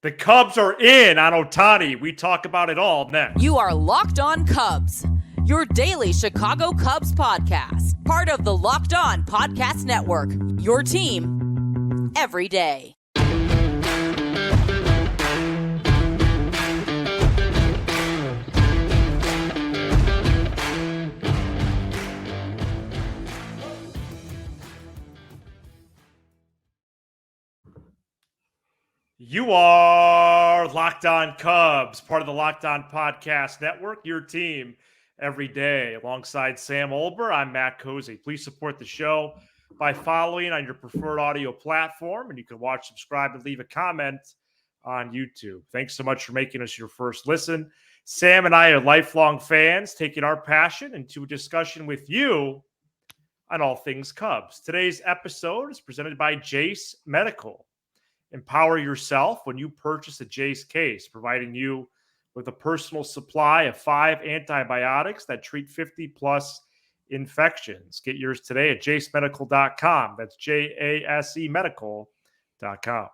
The Cubs are in on Ohtani. We talk about it all next. You are Locked On Cubs, your daily Chicago Cubs podcast. Part of the Locked On Podcast Network, your team every day. You are Locked On Cubs, part of the Locked On Podcast Network, your team every day. Alongside Sam Olber, I'm Matt Cozy. Please support the show by following on your preferred audio platform, and you can watch, subscribe, and leave a comment on YouTube. Thanks so much for making us your first listen. Sam and I are lifelong fans, taking our passion into a discussion with you on all things Cubs. Today's episode is presented by Jace Medical. Empower yourself when you purchase a Jace case, providing you with a personal supply of 5 antibiotics that treat 50-plus infections. Get yours today at jacemedical.com. That's J-A-S-E medical.com.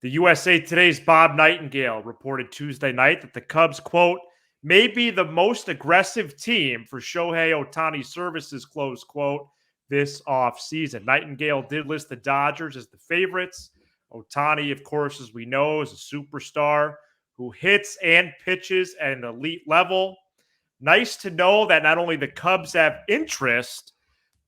The USA Today's Bob Nightingale reported Tuesday night that the Cubs, quote, may be the most aggressive team for Shohei Ohtani services, close quote, this offseason. Nightingale did list the Dodgers as the favorites. Ohtani, of course, as we know, is a superstar who hits and pitches at an elite level. Nice to know that not only the Cubs have interest,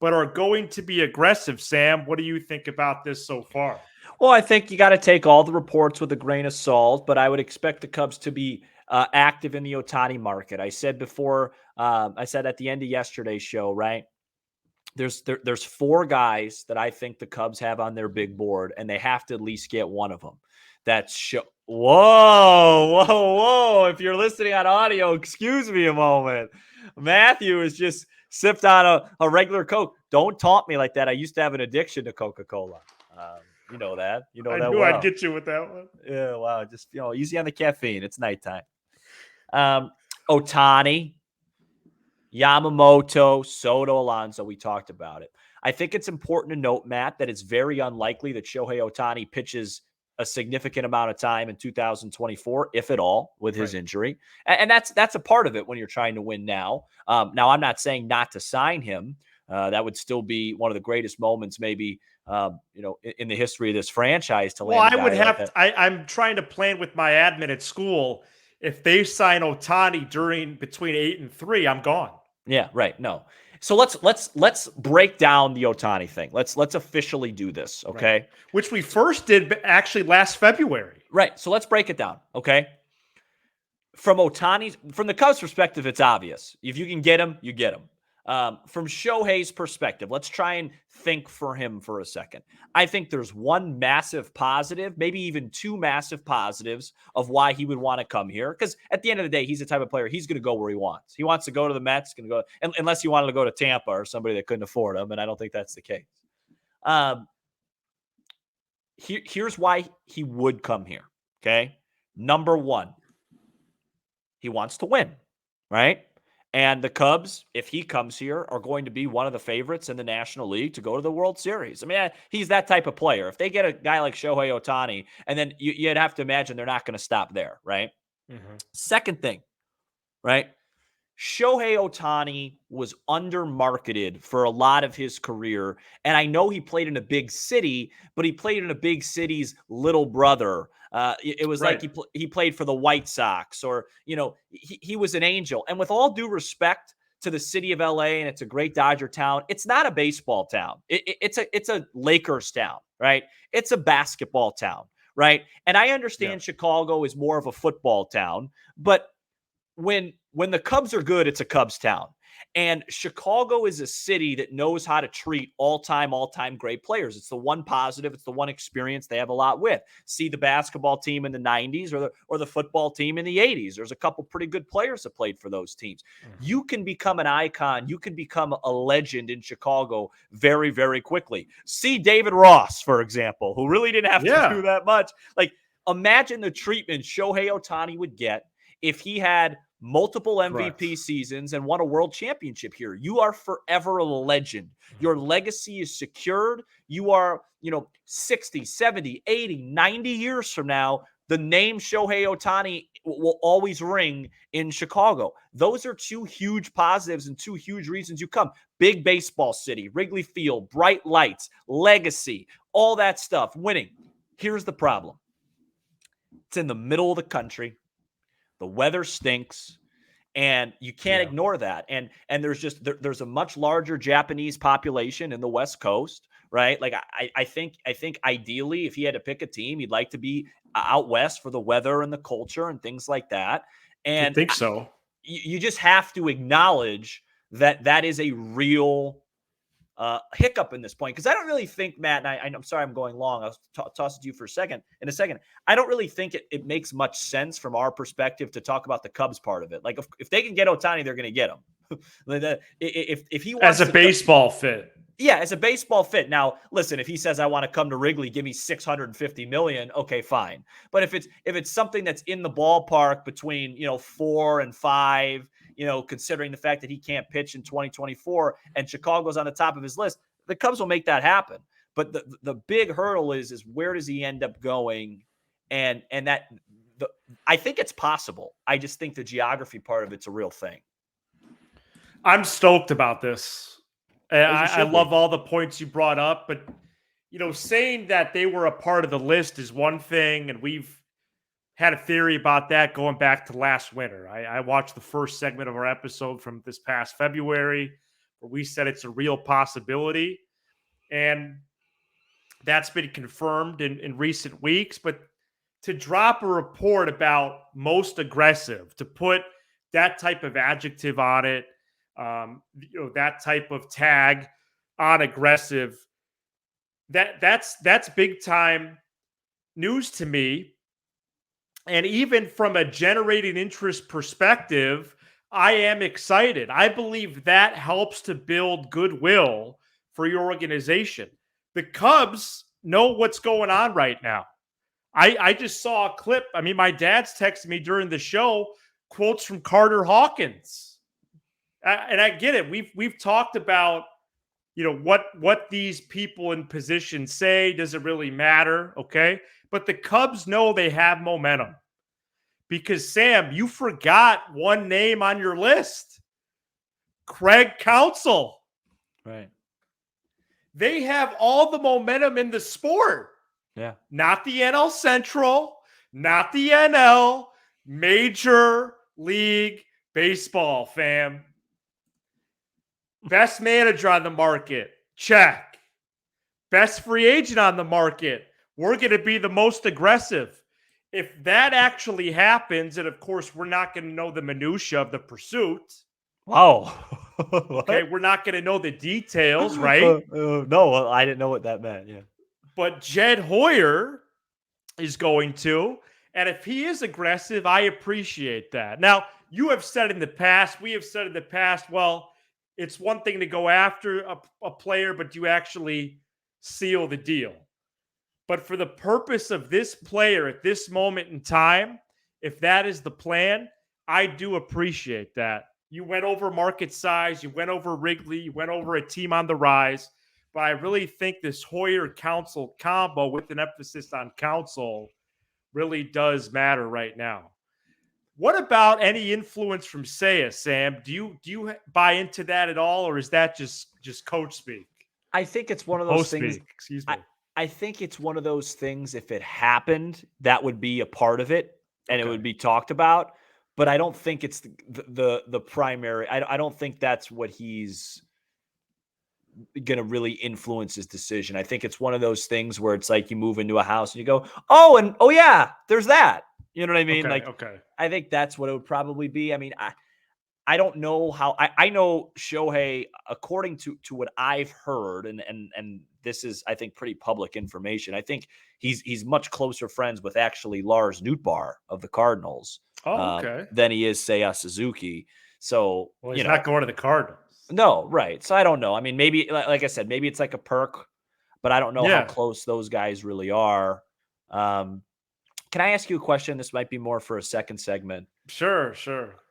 but are going to be aggressive. Sam, what do you think about this so far? Well, I think you got to take all the reports with a grain of salt, but I would expect the Cubs to be active in the Ohtani market. I said before, I said at the end of yesterday's show, right? There's 4 guys that I think the Cubs have on their big board, and they have to at least get one of them. That's Whoa. If you're listening on audio, excuse me a moment. Matthew has just sipped on a regular Coke. Don't taunt me like that. I used to have an addiction to Coca-Cola. You know that. You know I that knew well. I'd get you with that one. Yeah, wow. Just, easy on the caffeine. It's nighttime. Ohtani, Yamamoto, Soto, Alonso, we talked about it. I think it's important to note, Matt, that it's very unlikely that Shohei Ohtani pitches a significant amount of time in 2024, if at all, with his injury. And that's a part of it when you're trying to win now. Now, I'm not saying not to sign him. That would still be one of the greatest moments maybe, in the history of this franchise to land. Well, I would have I'm trying to plan with my admin at school. If they sign Ohtani between 8 and 3, I'm gone. Yeah, right. No. So let's break down the Ohtani thing. Let's officially do this, okay? Right. Which we first did actually last February. Right. So let's break it down, okay? From the Cubs' perspective, it's obvious. If you can get him, you get him. From Shohei's perspective, let's try and think for him for a second. I think there's one massive positive, maybe even 2 massive positives of why he would want to come here. Because at the end of the day, he's the type of player, he's going to go where he wants. He wants to go to the Mets, going to go, unless he wanted to go to Tampa or somebody that couldn't afford him, and I don't think that's the case. Here's why he would come here, okay? Number 1, he wants to win, right? And the Cubs, if he comes here, are going to be one of the favorites in the National League to go to the World Series. I mean, he's that type of player. If they get a guy like Shohei Ohtani, and then you'd have to imagine they're not going to stop there, right? Mm-hmm. Second thing, right? Shohei Ohtani was undermarketed for a lot of his career. And I know he played in a big city, but he played in a big city's little brother. It was right. Like he played for the White Sox, or, he was an Angel. And with all due respect to the city of LA, and it's a great Dodger town, it's not a baseball town. It's a Lakers town, right? It's a basketball town, right? And I understand Chicago is more of a football town, but when the Cubs are good, it's a Cubs town. And Chicago is a city that knows how to treat all-time great players. It's the one positive. It's the one experience they have a lot with. See the basketball team in the 90s or the football team in the 80s. There's a couple pretty good players that played for those teams. Mm-hmm. You can become an icon. You can become a legend in Chicago very, very quickly. See David Ross, for example, who really didn't have to do that much. Like, imagine the treatment Shohei Ohtani would get if he had multiple MVP seasons and won a world championship here. You are forever a legend. Your legacy is secured. You are, 60, 70, 80, 90 years from now the name Shohei Ohtani will always ring in Chicago. Those are two huge positives and two huge reasons you come. Big baseball city, Wrigley Field, bright lights, legacy, all that stuff, winning. Here's the problem. It's in the middle of the country. The weather stinks. And you can't ignore that. And there's a much larger Japanese population in the West Coast, right? Like I think ideally, if he had to pick a team, he'd like to be out west for the weather and the culture and things like that. And I think so. You just have to acknowledge that is a real hiccup in this point, because I don't really think, Matt, and I'm sorry I'm going long. I'll toss it to you for in a second. I don't really think it makes much sense from our perspective to talk about the Cubs part of it. Like if they can get Ohtani, they're going to get him. if he wants as a baseball fit. Yeah, as a baseball fit. Now, listen, if he says I want to come to Wrigley, give me $650 million, okay, fine. But if it's something that's in the ballpark between 4 and 5, considering the fact that he can't pitch in 2024 and Chicago's on the top of his list, the Cubs will make that happen. But the big hurdle is where does he end up going? And I think it's possible. I just think the geography part of it's a real thing. I'm stoked about this. I love all the points you brought up, but saying that they were a part of the list is one thing, and we've had a theory about that going back to last winter. I watched the first segment of our episode from this past February where we said it's a real possibility, and that's been confirmed in recent weeks. But to drop a report about most aggressive, to put that type of adjective on it, that type of tag on aggressive, that's big time news to me. And even from a generating interest perspective, I am excited. I believe that helps to build goodwill for your organization. The Cubs know what's going on right now. I just saw a clip. I mean, my dad's texted me during the show quotes from Carter Hawkins. And I get it. We've talked about, what these people in position say. Does it really matter? Okay. But the Cubs know they have momentum because, Sam, you forgot one name on your list. Craig Counsell. Right. They have all the momentum in the sport. Yeah. Not the NL Central, not the NL, Major League Baseball, fam. Best manager on the market, check. Best free agent on the market, we're going to be the most aggressive. If that actually happens, and of course, we're not going to know the minutia of the pursuit. Wow. Okay, we're not going to know the details, right? No, I didn't know what that meant. Yeah. But Jed Hoyer is going to. And if he is aggressive, I appreciate that. Now, you have said in the past, we have said in the past, well, it's one thing to go after a player, but you actually seal the deal. But for the purpose of this player at this moment in time, if that is the plan, I do appreciate that. You went over market size, you went over Wrigley, you went over a team on the rise. But I really think this Hoyer-Counsell combo with an emphasis on Counsell really does matter right now. What about any influence from Seiya, Sam? Do you buy into that at all, or is that just coach speak? I think it's one of those things. Excuse me. I think it's one of those things. If it happened, that would be a part of it, and it would be talked about. But I don't think it's the primary. I don't think that's what he's going to really influence his decision. I think it's one of those things where it's like you move into a house and you go, oh yeah, there's that. You know what I mean? Okay. I think that's what it would probably be. I mean, I don't know how I know Shohei, according to what I've heard, and this is, I think, pretty public information. I think he's much closer friends with actually Lars Nootbaar of the Cardinals than he is Seiya Suzuki. So he's not going to the Cardinals. No, right. So I don't know. I mean, maybe, like I said, maybe it's like a perk, but I don't know how close those guys really are. Can I ask you a question? This might be more for a second segment. Sure.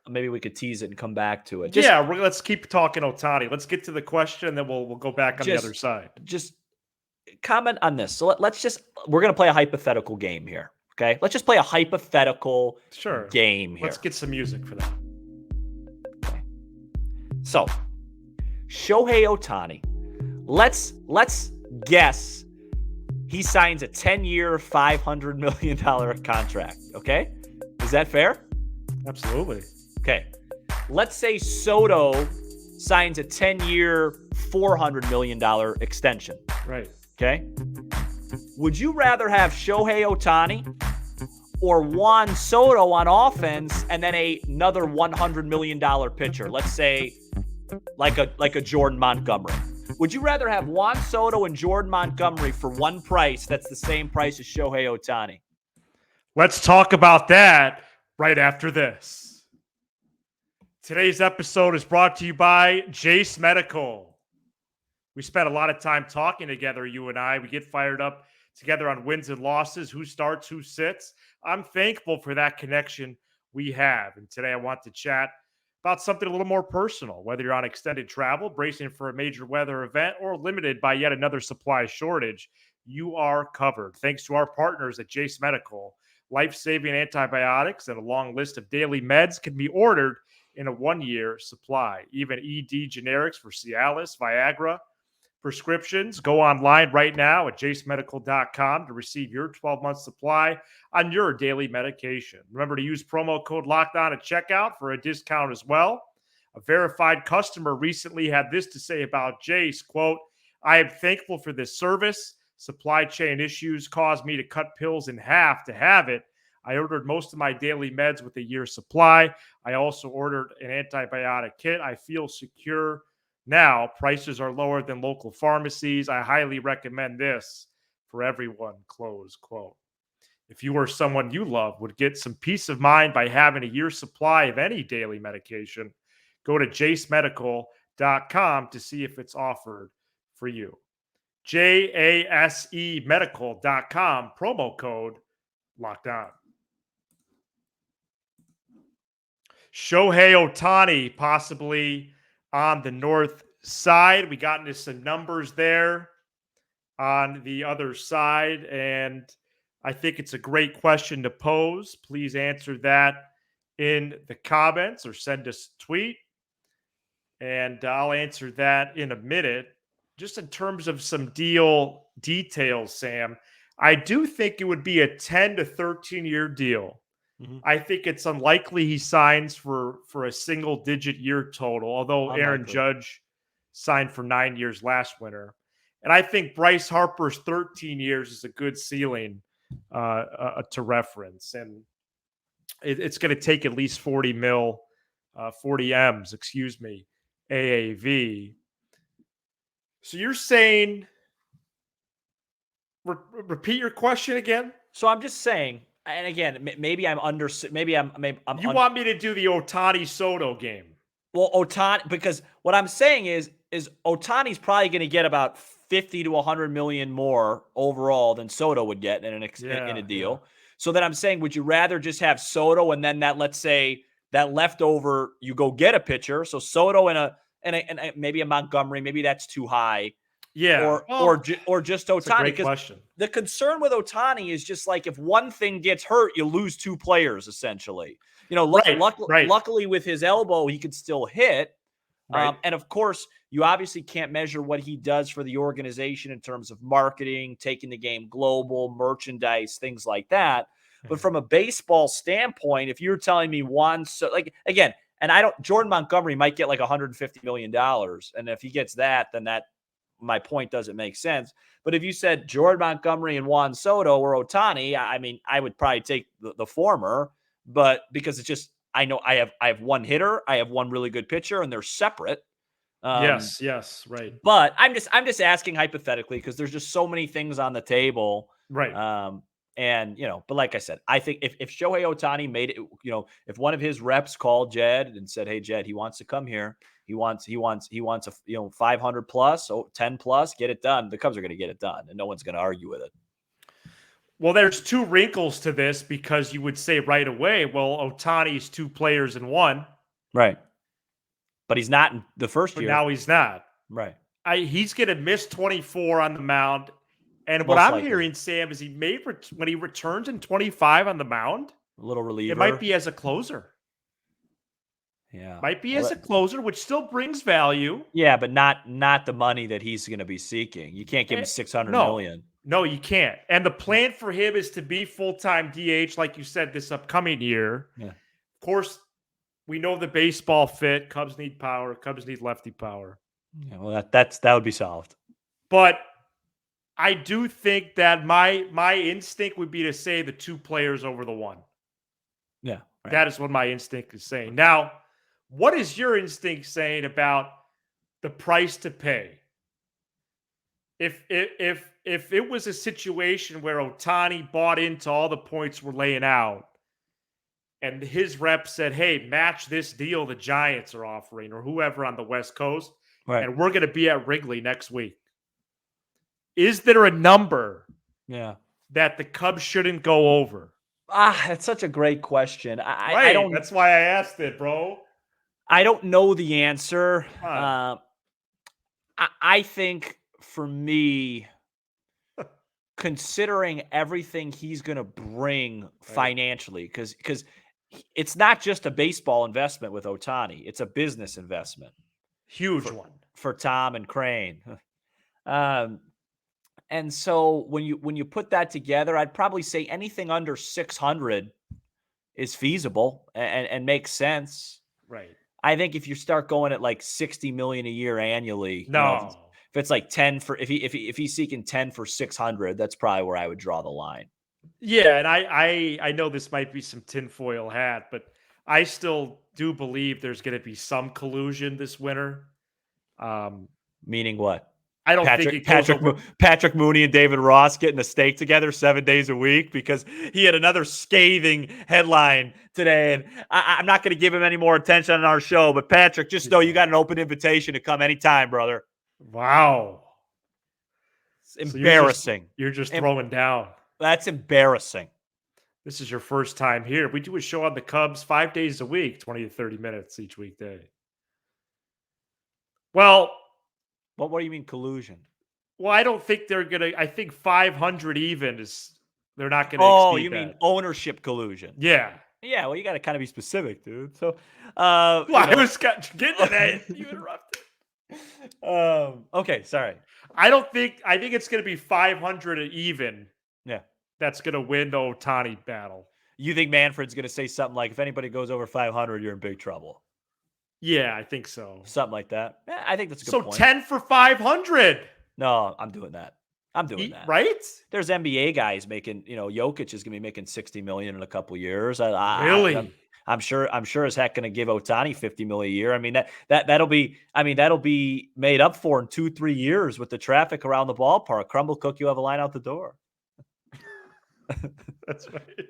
Maybe we could tease it and come back to it. Let's keep talking Ohtani. Let's get to the question, and then we'll go back on the other side. Just comment on this. So we're going to play a hypothetical game here. Okay, let's just play a hypothetical Sure. game here. Let's get some music for that. Okay. So, Shohei Ohtani. Let's guess he signs a 10-year, $500 million contract. Okay, is that fair? Absolutely. Okay. Let's say Soto signs a 10-year, $400 million extension. Right. Okay. Would you rather have Shohei Ohtani or Juan Soto on offense and then another $100 million pitcher? Let's say like a Jordan Montgomery. Would you rather have Juan Soto and Jordan Montgomery for one price that's the same price as Shohei Ohtani? Let's talk about that right after this. Today's episode is brought to you by Jace Medical. We spent a lot of time talking together, you and I. We get fired up together on wins and losses, who starts, who sits. I'm thankful for that connection we have. And today I want to chat about something a little more personal, whether you're on extended travel, bracing for a major weather event, or limited by yet another supply shortage. You are covered. Thanks to our partners at Jace Medical. Life-saving antibiotics and a long list of daily meds can be ordered in a 1-year supply. Even ED generics for Cialis, Viagra, prescriptions. Go online right now at jacemedical.com to receive your 12-month supply on your daily medication. Remember to use promo code LOCKEDON at checkout for a discount as well. A verified customer recently had this to say about Jace, quote, "I am thankful for this service. Supply chain issues caused me to cut pills in half to have it. I ordered most of my daily meds with a year's supply. I also ordered an antibiotic kit. I feel secure now. Prices are lower than local pharmacies. I highly recommend this for everyone," close quote. If you or someone you love would get some peace of mind by having a year's supply of any daily medication, go to jacemedical.com to see if it's offered for you. JASEmedical.com, promo code locked on. Shohei Ohtani possibly on the north side. We got into some numbers there on the other side, and I think it's a great question to pose. Please answer that in the comments or send us a tweet, and I'll answer that in a minute. Just in terms of some deal details, Sam, I do think it would be a 10 to 13-year deal. I think it's unlikely he signs for a single-digit year total, although Aaron Judge signed for 9 years last winter. And I think Bryce Harper's 13 years is a good ceiling to reference. And it's going to take at least 40 M's, AAV. So you're saying, repeat your question again? So I'm just saying, and again, maybe I'm under. Maybe I'm. You want me to do the Ohtani Soto game? Well, Ohtani, because what I'm saying is Ohtani's probably going to get about 50 to 100 million more overall than Soto would get in a deal. Yeah. So then I'm saying, would you rather just have Soto and then that, let's say that leftover, you go get a pitcher? So Soto and maybe a Montgomery, maybe that's too high. Yeah. Or just Ohtani. That's a great question. The concern with Ohtani is just like if one thing gets hurt, you lose two players essentially. You know, luckily with his elbow, he could still hit. Right. And of course, you obviously can't measure what he does for the organization in terms of marketing, taking the game global, merchandise, things like that. But from a baseball standpoint, if you're telling me Jordan Montgomery might get like $150 million. And if he gets that, then my point doesn't make sense. But if you said Jordan Montgomery and Juan Soto or Ohtani, I mean, I would probably take the former, but because it's just, I know I have one hitter, I have one really good pitcher, and they're separate. Yes, right. But I'm just asking hypothetically because there's just so many things on the table, right? And but like I said, I think if Shohei Ohtani made it, if one of his reps called Jed and said, "Hey, Jed, he wants to come here. He wants a 500 plus, 10 plus, get it done." The Cubs are going to get it done, and no one's going to argue with it. Well, there's two wrinkles to this because you would say right away, well, Ohtani's two players in one. Right. But he's not in the first year. Now he's not. Right. He's going to miss 24 on the mound And what Most I'm likely. hearing, Sam, is when he returns in 25 on the mound, A little reliever. it might be as a closer. Yeah. Might be as a closer, which still brings value. Yeah, but not the money that he's going to be seeking. You can't give him $600 million. No, you can't. And the plan for him is to be full-time DH, like you said, this upcoming year. Yeah. Of course, we know the baseball fit. Cubs need power. Cubs need lefty power. Yeah, well, that would be solved. But I do think that my instinct would be to say the two players over the one. Yeah. Right. That is what my instinct is saying. Now, what is your instinct saying about the price to pay? If it was a situation where Ohtani bought into all the points we're laying out, and his rep said, "Hey, match this deal the Giants are offering, or whoever on the West Coast, Right. and we're going to be at Wrigley next week," is there a number that the Cubs shouldn't go over? That's such a great question. I don't. That's why I asked it, bro. I don't know the answer. I think for me, considering everything he's going to bring financially, because it's not just a baseball investment with Ohtani; it's a business investment, huge one for Tom and Crane. And so when you put that together, I'd probably say anything under 600 is feasible and makes sense. Right. I think if you start going at like 60 million a year annually, no. If it's like 10 for if he's seeking 10 for 600, that's probably where I would draw the line. Yeah, and I know this might be some tinfoil hat, but I still do believe there's going to be some collusion this winter. Meaning what? I don't think Patrick Mooney and David Ross getting a steak together 7 days a week, because he had another scathing headline today. And I'm not going to give him any more attention on our show, but Patrick, just know you got an open invitation to come anytime, brother. Wow. It's embarrassing. So you're just throwing down. That's embarrassing. This is your first time here. We do a show on the Cubs 5 days a week, 20 to 30 minutes each weekday. Well, what do you mean collusion? Well, I don't think they're going to. I think 500 even is. They're not going to. Oh, you mean ownership collusion? Yeah. Yeah. Well, you got to kind of be specific, dude. So, I was getting to that. You interrupted. Okay. Sorry. I think it's going to be 500 even. Yeah. That's going to win the Ohtani battle. You think Manfred's going to say something like, if anybody goes over 500, you're in big trouble? Yeah, I think so. Something like that. Yeah, I think that's a good point. So 10 for 500. No, I'm doing that. I'm doing that. Right? There's NBA guys making, Jokic is going to be making 60 million in a couple years. Really? I'm sure as heck going to give Ohtani 50 million a year. I mean, that'll be made up for in 2-3 years with the traffic around the ballpark. Crumble cook, you have a line out the door. That's right.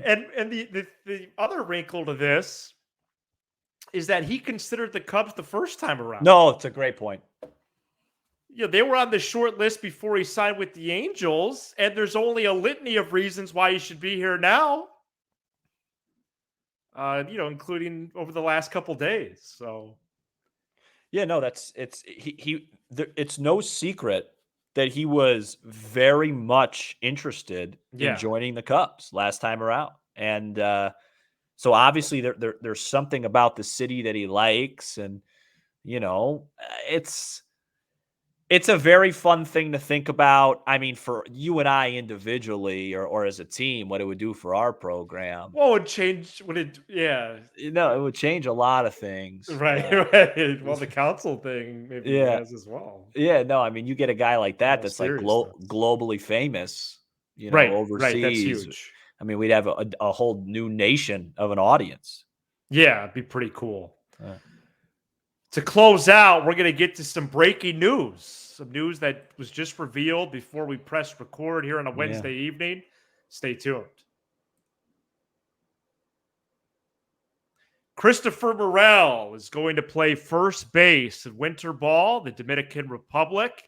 And the other wrinkle to this is that he considered the Cubs the first time around. No, it's a great point. They were on the short list before he signed with the Angels, and there's only a litany of reasons why he should be here now. Including over the last couple days. So, yeah, no, it's no secret that he was very much interested in joining the Cubs last time around, and so obviously there's something about the city that he likes, and it's a very fun thing to think about. I mean, for you and I individually or as a team, what it would do for our program. Well, it would change. It would change a lot of things. Right. Right. Well, the council thing maybe has as well. Yeah. No, I mean, you get a guy like that that's like globally famous, overseas. Right. That's huge. I mean, we'd have a whole new nation of an audience. Yeah, it'd be pretty cool. To close out, we're going to get to some breaking news. Some news that was just revealed before we pressed record here on a Wednesday evening. Stay tuned. Christopher Morel is going to play first base at Winter Ball, the Dominican Republic.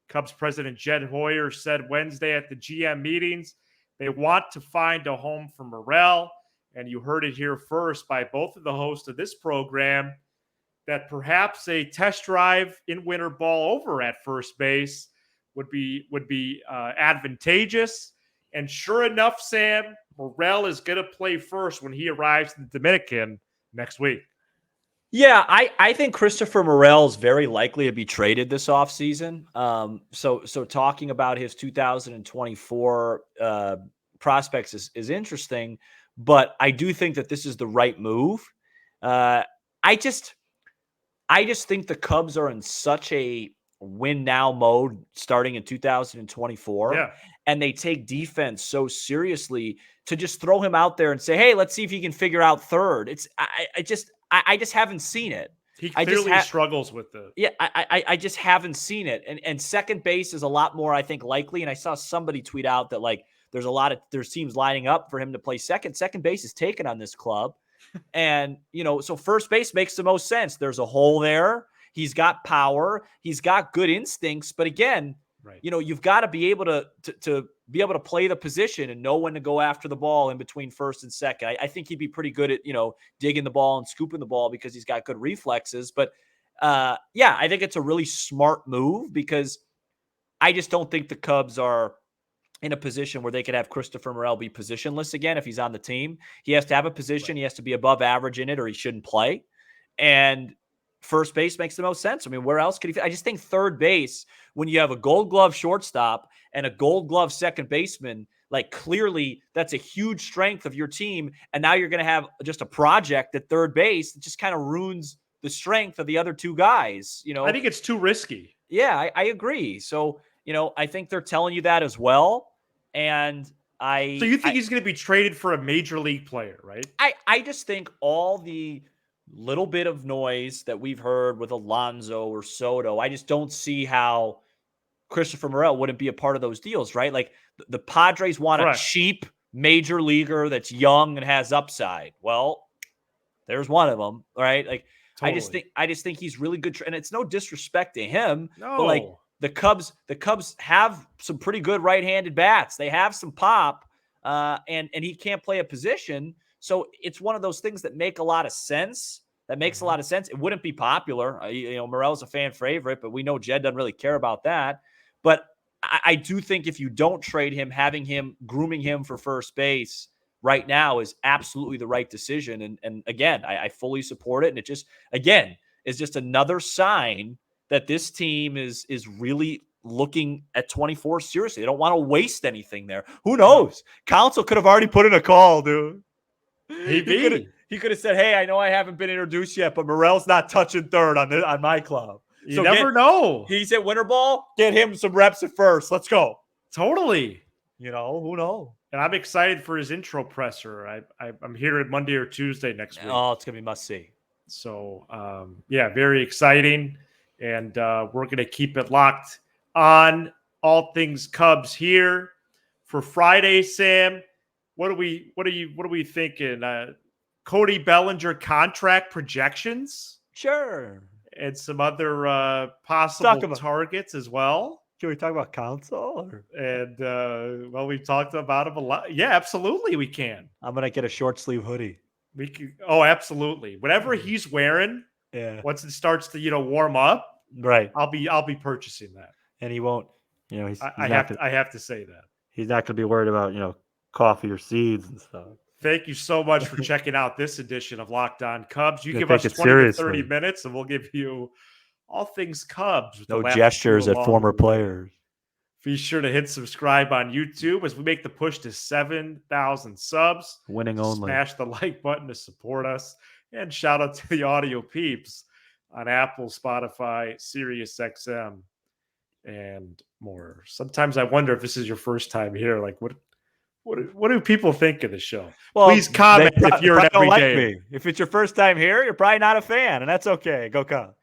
Cubs president Jed Hoyer said Wednesday at the GM meetings they want to find a home for Morel. And you heard it here first by both of the hosts of this program, that perhaps a test drive in Winter Ball over at first base would be advantageous. And sure enough, Sam, Morel is going to play first when he arrives in the Dominican next week. Yeah, I think Christopher Morel is very likely to be traded this offseason. So talking about his 2024 prospects is interesting, but I do think that this is the right move. I just think the Cubs are in such a win now mode starting in 2024. Yeah. And they take defense so seriously to just throw him out there and say, hey, let's see if he can figure out third. I just haven't seen it. He clearly struggles with it. Yeah, I just haven't seen it. And second base is a lot more, I think, likely. And I saw somebody tweet out that like there's teams lining up for him to play second. Second base is taken on this club. And, so first base makes the most sense. There's a hole there. He's got power. He's got good instincts. But again, right. You've got to be able to be able to play the position and know when to go after the ball in between first and second. I think he'd be pretty good at, digging the ball and scooping the ball because he's got good reflexes. But I think it's a really smart move because I just don't think the Cubs are in a position where they could have Christopher Morel be positionless again if he's on the team. He has to have a position. Right. He has to be above average in it or he shouldn't play. And first base makes the most sense. I mean, where else could he? I just think third base, when you have a Gold Glove shortstop and a Gold Glove second baseman, like clearly that's a huge strength of your team. And now you're going to have just a project at third base that just kind of ruins the strength of the other two guys. I think it's too risky. Yeah, I agree. So, I think they're telling you that as well. And so you think he's going to be traded for a major league player, right? I just think all the little bit of noise that we've heard with Alonso or Soto, I just don't see how Christopher Morel wouldn't be a part of those deals, right? Like the Padres want Correct. A cheap major leaguer that's young and has upside. Well, there's one of them, right? Like totally. I just think he's really good. And it's no disrespect to him, but like the Cubs have some pretty good right-handed bats. They have some pop, and he can't play a position. So it's one of those things that make a lot of sense. It wouldn't be popular. Morel's a fan favorite, but we know Jed doesn't really care about that. But I do think if you don't trade him, grooming him for first base right now is absolutely the right decision. And again, I fully support it. And it just, again, is just another sign that this team is really looking at 24 seriously. They don't want to waste anything there. Who knows? Council could have already put in a call, dude. He could have said, hey, I know I haven't been introduced yet, but Morel's not touching third on my club. You never know. He's at winter ball. Get him some reps at first. Let's go. Totally. Who knows? And I'm excited for his intro presser. I'm here at Monday or Tuesday next week. Oh, it's going to be must see. So, very exciting. And we're going to keep it locked on all things Cubs here for Friday, Sam. What are we thinking? Cody Bellinger contract projections? Sure. And some other possible targets as well. Can we talk about Council? And we've talked about him a lot. Yeah, absolutely we can. I'm gonna get a short sleeve hoodie. We can. Oh, absolutely. Whatever he's wearing. Yeah. Once it starts to warm up. Right. I'll be purchasing that. And he won't. I have to say that he's not going to be worried about coffee or seeds and stuff. Thank you so much for checking out this edition of Locked On Cubs. You give us 20 to 30 minutes and we'll give you all things Cubs. No gestures at former players. Be sure to hit subscribe on YouTube as we make the push to 7,000 subs. Winning only. Smash the like button to support us. And shout out to the audio peeps on Apple, Spotify, Sirius XM, and more. Sometimes I wonder if this is your first time here. Like, what do people think of the show? Well, please comment if you're an everyday. If it's your first time here, you're probably not a fan, and that's okay. Go Cubs.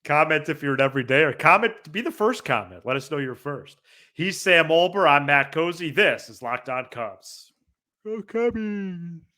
Comment if you're an everyday, or comment. Be the first comment. Let us know you're first. He's Sam Olber. I'm Matt Cozy. This is Locked On Cubs. Go Cubbies.